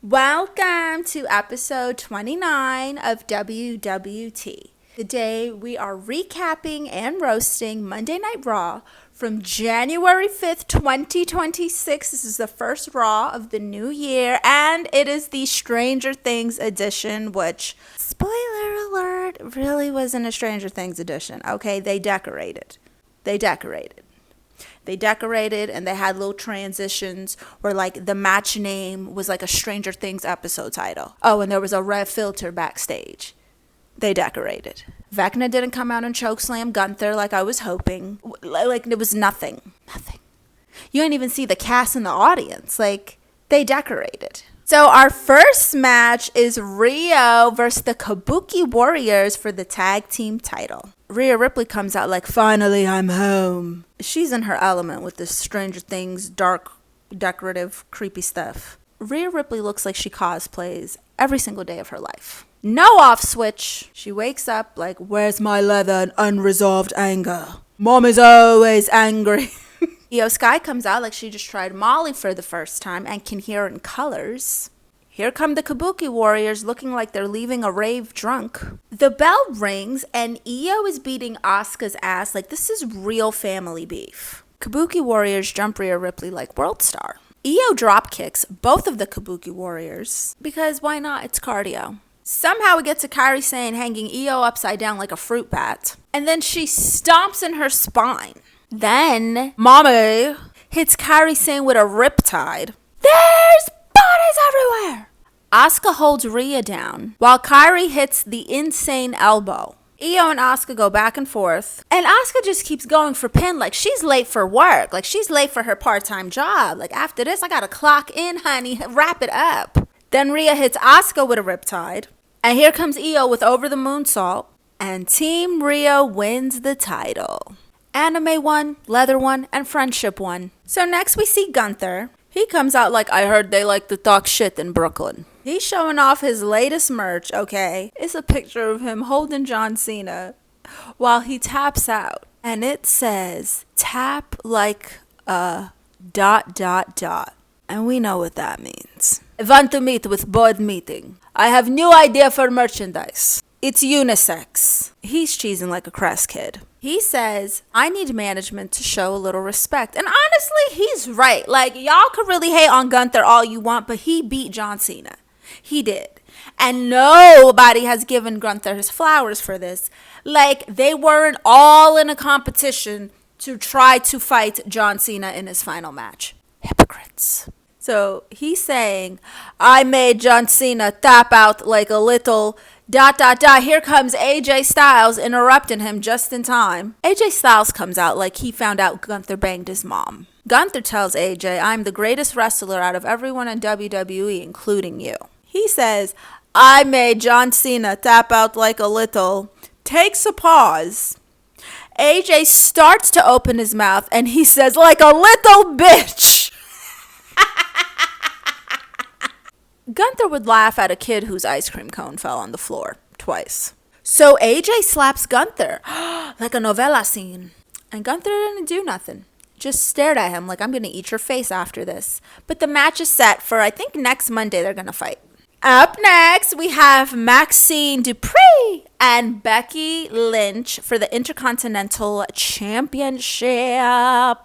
Welcome to episode 29 of WWT. Today we are recapping and roasting Monday Night Raw from January 5th, 2026. This is the first Raw of the new year, and it is the Stranger Things edition, which, spoiler alert, really wasn't a Stranger Things edition. Okay, they decorated and they had little transitions where like the match name was like a Stranger Things episode title. Oh, and there was a red filter backstage. They decorated. Vecna didn't come out and chokeslam Gunther like I was hoping. Like there was nothing. You didn't even see the cast in the audience. Like they decorated. So our first match is Rhea versus the Kabuki Warriors for the tag team title. Rhea Ripley comes out like, finally I'm home. She's in her element with this Stranger Things, dark, decorative, creepy stuff. Rhea Ripley looks like she cosplays every single day of her life. No off switch. She wakes up like, where's my leather and unresolved anger? Mom is always angry. Io Sky comes out like she just tried Molly for the first time and can hear in colors. Here come the Kabuki Warriors looking like they're leaving a rave drunk. The bell rings and Io is beating Asuka's ass like this is real family beef. Kabuki Warriors jump Rhea Ripley like World Star. Io drop kicks both of the Kabuki Warriors because why not? It's cardio. Somehow we get to Kairi Sane hanging Io upside down like a fruit bat. And then she stomps in her spine. Then Mommy hits Kairi Sane with a riptide. There's bodies everywhere! Asuka holds Rhea down while Kairi hits the insane elbow. Io and Asuka go back and forth. And Asuka just keeps going for pin like she's late for work. Like she's late for her part-time job. Like after this, I gotta clock in, honey. Wrap it up. Then Rhea hits Asuka with a riptide. And here comes Io with over the moonsault. And Team Rhea wins the title. Anime won, leather won, and friendship won. So next we see Gunther. He comes out like, I heard they like to talk shit in Brooklyn. He's showing off his latest merch, okay? It's a picture of him holding John Cena while he taps out. And it says, tap like a ... And we know what that means. I want to meet with board meeting. I have new idea for merchandise. It's unisex. He's cheesing like a crass kid. He says, I need management to show a little respect. And honestly, he's right. Like, y'all could really hate on Gunther all you want, but he beat John Cena. He did. And nobody has given Gunther his flowers for this. Like, they weren't all in a competition to try to fight John Cena in his final match. Hypocrites. So he's saying, I made John Cena tap out like a little ... Here comes AJ Styles interrupting him just in time. AJ Styles comes out like he found out Gunther banged his mom. Gunther tells AJ, I'm the greatest wrestler out of everyone in WWE, including you. He says, I made John Cena tap out like a little... Takes a pause. AJ starts to open his mouth and he says, like a little bitch. Gunther would laugh at a kid whose ice cream cone fell on the floor twice. So AJ slaps Gunther like a novela scene. And Gunther didn't do nothing. Just stared at him like I'm going to eat your face after this. But the match is set for I think next Monday they're going to fight. Up next we have Maxxine Dupri and Becky Lynch for the Intercontinental Championship.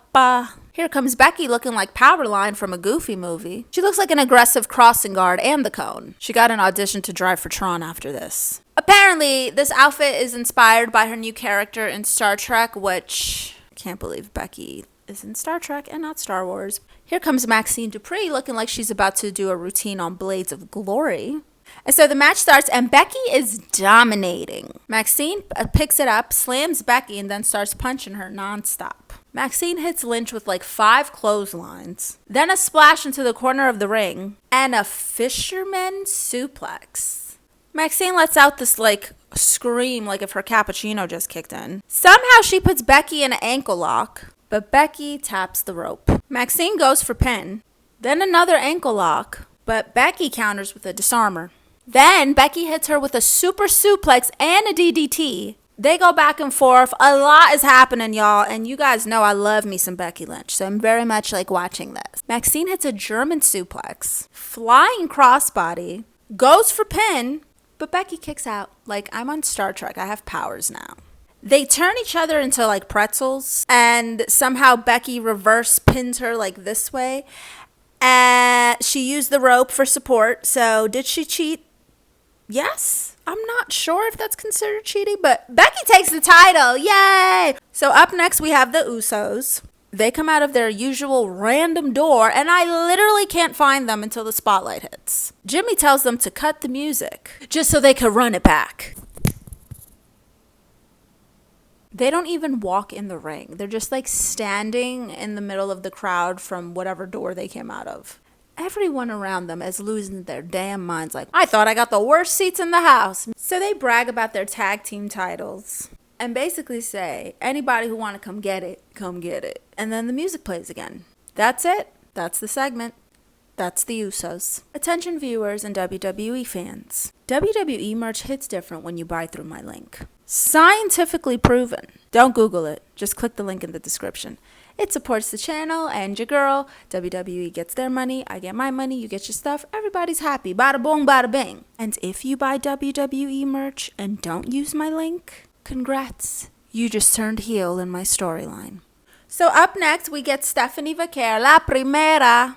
Here comes Becky looking like Powerline from a Goofy movie. She looks like an aggressive crossing guard and the cone. She got an audition to drive for Tron after this. Apparently, this outfit is inspired by her new character in Star Trek, which I can't believe Becky is in Star Trek and not Star Wars. Here comes Maxxine Dupri looking like she's about to do a routine on Blades of Glory. And so the match starts and Becky is dominating. Maxxine picks it up, slams Becky, and then starts punching her nonstop. Maxxine hits Lynch with like 5 clotheslines, then a splash into the corner of the ring, and a fisherman suplex. Maxxine lets out this like scream like if her cappuccino just kicked in. Somehow she puts Becky in an ankle lock, but Becky taps the rope. Maxxine goes for pin, then another ankle lock, but Becky counters with a disarmer. Then Becky hits her with a super suplex and a DDT, They go back and forth. A lot is happening, y'all. And you guys know I love me some Becky Lynch. So I'm very much like watching this. Maxxine hits a German suplex. Flying crossbody. Goes for pin. But Becky kicks out. Like, I'm on Star Trek. I have powers now. They turn each other into like pretzels. And somehow Becky reverse pins her like this way. And she used the rope for support. So did she cheat? Yes. I'm not sure if that's considered cheating, but Becky takes the title. Yay! So up next we have the Usos. They come out of their usual random door, and I literally can't find them until the spotlight hits. Jimmy tells them to cut the music, just so they could run it back. They don't even walk in the ring. They're just like standing in the middle of the crowd from whatever door they came out of. Everyone around them is losing their damn minds like, I thought I got the worst seats in the house. So they brag about their tag team titles and basically say, anybody who want to come get it, come get it. And then the music plays again. That's it. That's the segment. That's the Usos. Attention viewers and WWE fans. WWE merch hits different when you buy through my link. Scientifically proven. Don't Google it. Just click the link in the description. It supports the channel and your girl. WWE gets their money. I get my money. You get your stuff. Everybody's happy. Bada boom, bada bing. And if you buy WWE merch and don't use my link, congrats. You just turned heel in my storyline. So up next, we get Stephanie Vaquer, La Primera.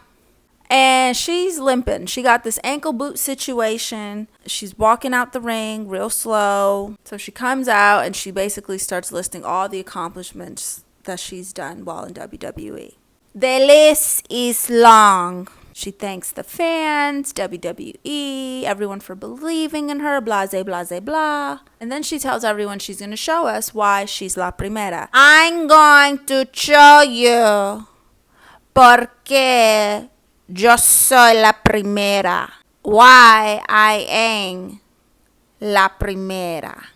And she's limping. She got this ankle boot situation. She's walking out the ring real slow. So she comes out and she basically starts listing all the accomplishments that she's done while in WWE. The list is long. She thanks the fans, WWE, everyone for believing in her, blase, blase, blah. And then she tells everyone she's going to show us why she's La Primera. I'm going to show you porque yo soy la primera. Why I am la primera.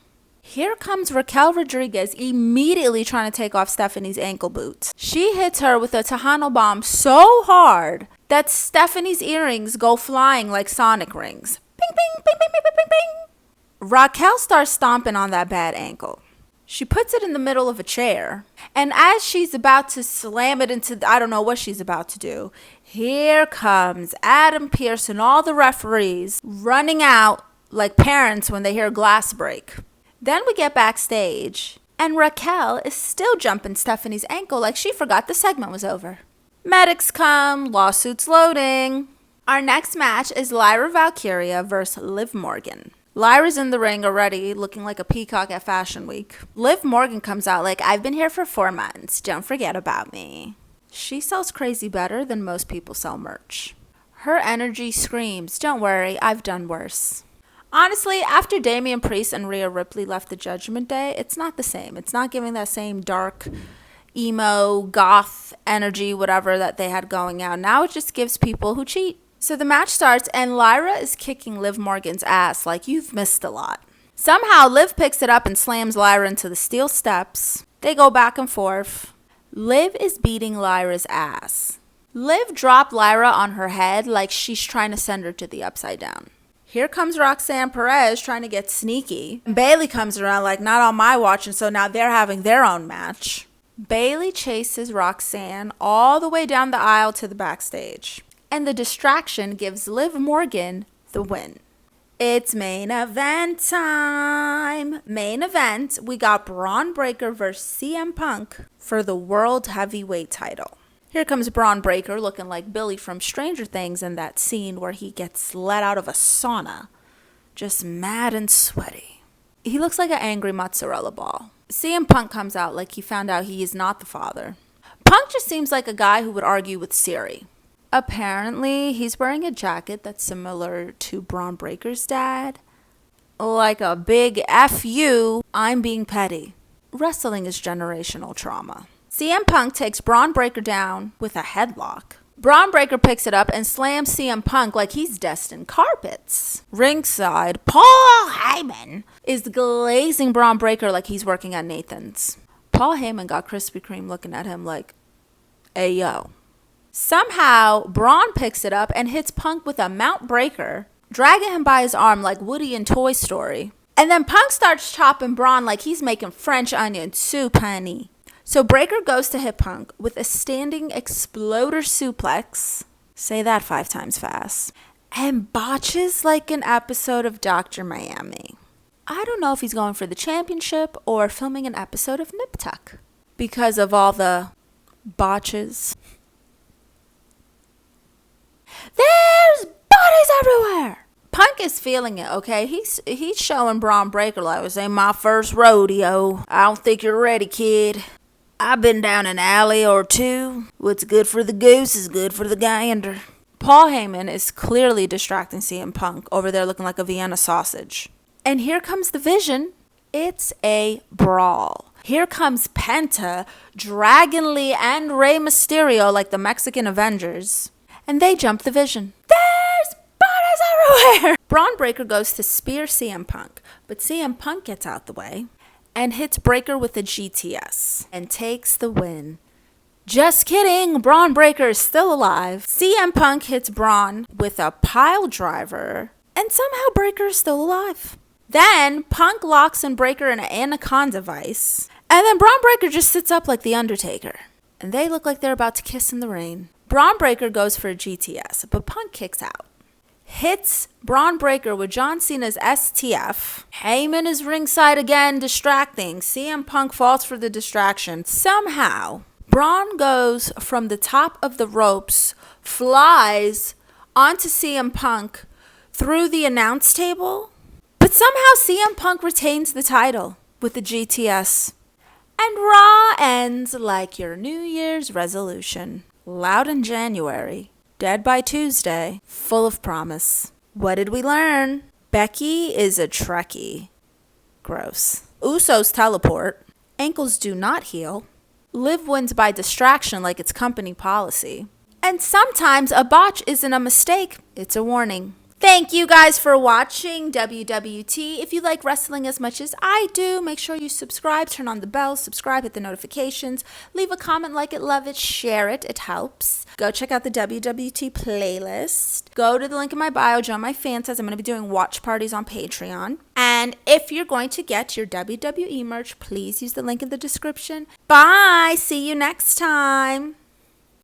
Here comes Raquel Rodriguez immediately trying to take off Stephanie's ankle boots. She hits her with a Tejano bomb so hard that Stephanie's earrings go flying like Sonic rings. Bing, bing, bing, bing, bing, bing, bing, bing. Raquel starts stomping on that bad ankle. She puts it in the middle of a chair. And as she's about to slam it into, I don't know what she's about to do, here comes Adam Pearce and all the referees running out like parents when they hear glass break. Then we get backstage, and Raquel is still jumping Stephanie's ankle like she forgot the segment was over. Medics come, lawsuits loading. Our next match is Lyra Valkyria versus Liv Morgan. Lyra's in the ring already, looking like a peacock at Fashion Week. Liv Morgan comes out like, I've been here for 4 months, don't forget about me. She sells crazy better than most people sell merch. Her energy screams, don't worry, I've done worse. Honestly, after Damian Priest and Rhea Ripley left the Judgment Day, it's not the same. It's not giving that same dark, emo, goth energy, whatever that they had going out. Now it just gives people who cheat. So the match starts and Lyra is kicking Liv Morgan's ass like you've missed a lot. Somehow Liv picks it up and slams Lyra into the steel steps. They go back and forth. Liv is beating Lyra's ass. Liv dropped Lyra on her head like she's trying to send her to the upside down. Here comes Roxanne Perez trying to get sneaky. Bayley comes around like, not on my watch, and so now they're having their own match. Bayley chases Roxanne all the way down the aisle to the backstage. And the distraction gives Liv Morgan the win. It's main event time. Main event, we got Bron Breakker versus CM Punk for the World Heavyweight title. Here comes Bron Breakker looking like Billy from Stranger Things in that scene where he gets let out of a sauna. Just mad and sweaty. He looks like an angry mozzarella ball. CM Punk comes out like he found out he is not the father. Punk just seems like a guy who would argue with Siri. Apparently, he's wearing a jacket that's similar to Bron Breakker's dad. Like a big F you, I'm being petty. Wrestling is generational trauma. CM Punk takes Bron Breakker down with a headlock. Bron Breakker picks it up and slams CM Punk like he's destined carpets. Ringside, Paul Heyman is glazing Bron Breakker like he's working at Nathan's. Paul Heyman got Krispy Kreme looking at him like, hey yo. Somehow, Bron picks it up and hits Punk with a Mount Breaker, dragging him by his arm like Woody in Toy Story. And then Punk starts chopping Bron like he's making French onion soup, honey. So Breaker goes to hit Punk with a standing exploder suplex. Say that 5 times fast. And botches like an episode of Dr. Miami. I don't know if he's going for the championship or filming an episode of Nip Tuck because of all the botches. There's bodies everywhere. Punk is feeling it, okay? He's showing Bron Breakker like, this ain't my first rodeo. I don't think you're ready, kid. I've been down an alley or two. What's good for the goose is good for the gander. Paul Heyman is clearly distracting CM Punk over there looking like a Vienna sausage. And here comes the Vision. It's a brawl. Here comes Penta, Dragon Lee, and Rey Mysterio like the Mexican Avengers. And they jump the Vision. There's bodies everywhere! Bron Breakker goes to spear CM Punk, but CM Punk gets out the way and hits Breakker with a GTS and takes the win. Just kidding, Bron Breakker is still alive. CM Punk hits Bron with a pile driver, and somehow Breakker is still alive. Then Punk locks in Breakker in an anaconda vice, and then Bron Breakker just sits up like the Undertaker. And they look like they're about to kiss in the rain. Bron Breakker goes for a GTS, but Punk kicks out. Hits Bron Breakker with John Cena's STF. Heyman is ringside again, distracting. CM Punk falls for the distraction. Somehow, Bron goes from the top of the ropes, flies onto CM Punk through the announce table, but somehow CM Punk retains the title with the GTS. And Raw ends like your New Year's resolution. Loud in January, dead by Tuesday, full of promise. What did we learn? Becky is a Trekkie. Gross. Usos teleport. Ankles do not heal. Liv wins by distraction like it's company policy. And sometimes a botch isn't a mistake, it's a warning. Thank you guys for watching WWT. If you like wrestling as much as I do, make sure you subscribe, turn on the bell, subscribe, hit the notifications, leave a comment, like it, love it, share it, it helps. Go check out the WWT playlist. Go to the link in my bio, join my fan sites. I'm going to be doing watch parties on Patreon. And if you're going to get your WWE merch, please use the link in the description. Bye! See you next time!